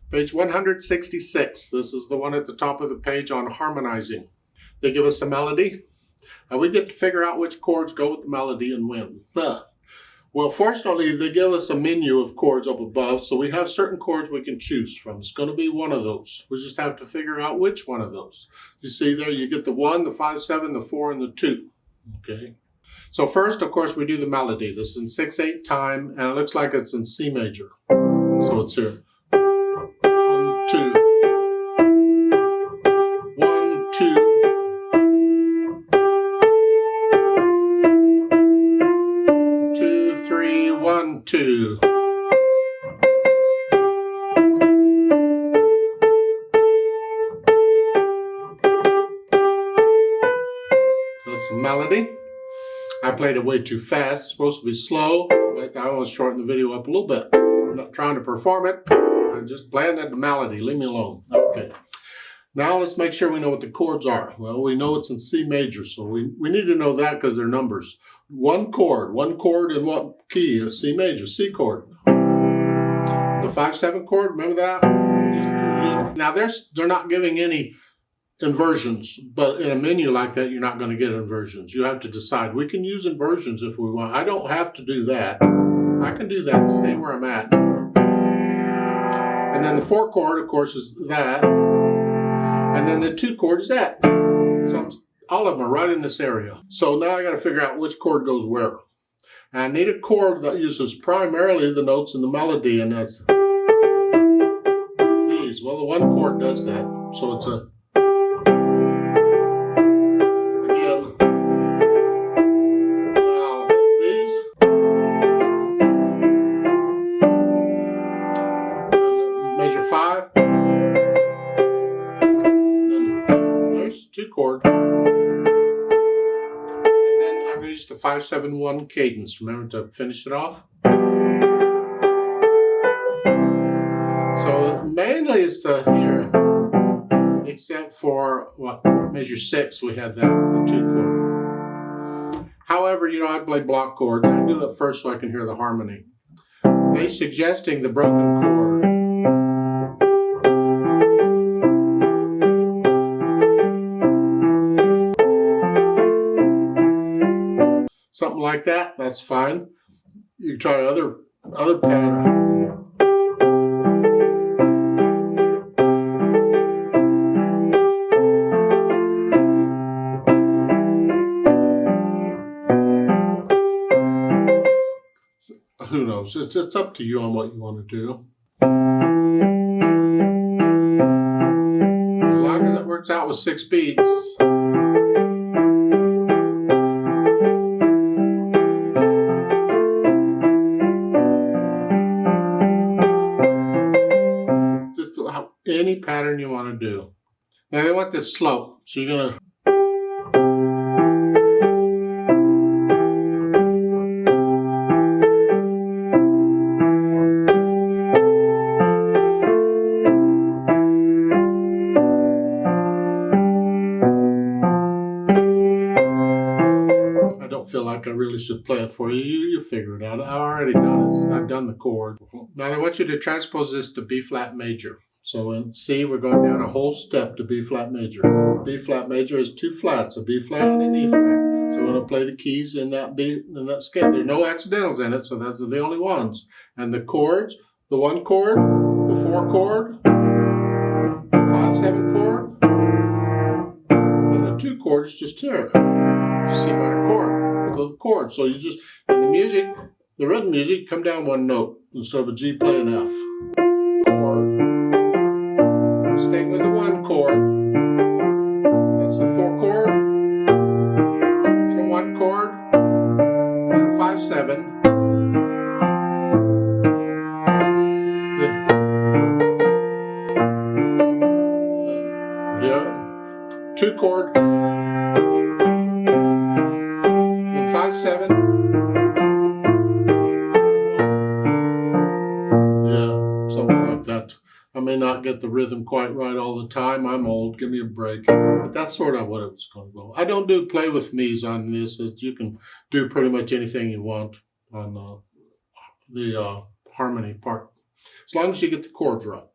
Page 166. This is the one at the top of the page on harmonizing. They give us a melody, and we get to figure out which chords go with the melody and when. Well, fortunately, they give us a menu of chords up above, so we have certain chords we can choose from. It's going to be one of those. We just have to figure out which one of those. You see there, you get the 1, the 5, 7, the 4, and the 2. Okay. So first, of course, we do the melody. This is in 6/8 time, and it looks like it's in C major. So it's here. 1, 2. 1, 2. 2, 3, 1, 2. So that's the melody. I played it way too fast. It's supposed to be slow, but I always shorten the video up a little bit. I'm not trying to perform it. I'm just playing the melody. Leave me alone. Okay. Now let's make sure we know what the chords are. Well, we know it's in C major, so we need to know that because they're numbers. One chord in what key? A C major, C chord. The 5/7 chord, remember that? Now they're not giving any inversions, but in a menu like that, you're not going to get inversions. You have to decide. We can use inversions if we want. I don't have to do that. I can do that and stay where I'm at. And then the 4 chord, of course, is that. And then the 2 chord is that. So all of them are right in this area. So now I got to figure out which chord goes where. And I need a chord that uses primarily the notes in the melody, and that's these. Well, the 1 chord does that. So it's a measure 5, then there's 2 chord, and then I'm going to use the 5/7/1 cadence. Remember to finish it off. So mainly it's the here, except for what measure 6 we had that the 2 chord. However, you know, I play block chords. I do it first so I can hear the harmony. They're suggesting the broken chord. Something like that, that's fine. You can try other pattern. Who knows? It's up to you on what you want to do. As long as it works out with 6 beats. Any pattern you want to do. Now they want this slow, so you're going to I don't feel like I really should play it for you. You figure it out. I've already done it. I've done the chord. Now I want you to transpose this to B flat major. So in C, we're going down a whole step to B flat major. B flat major is 2 flats, a B flat and an E flat. So we're going to play the keys in that scale. There are no accidentals in it, so those are the only ones. And the chords, the 1 chord, the 4 chord, the 5/7 chord, and the 2 chord is just here. C minor chord. So the chord. So you just, in the music, the rhythm music, come down 1 note instead of a G, play an F. Stay with the 1 chord. That's the 4 chord, and a 1 chord, and a 5/7. Yeah, 2 chord, and 5/7. Yeah, something like that. I may not get the rhythm quite right all the time. I'm old, give me a break. But that's sort of what it's going to go. I don't do play with me's on this. You can do pretty much anything you want on the harmony part, as long as you get the chords right.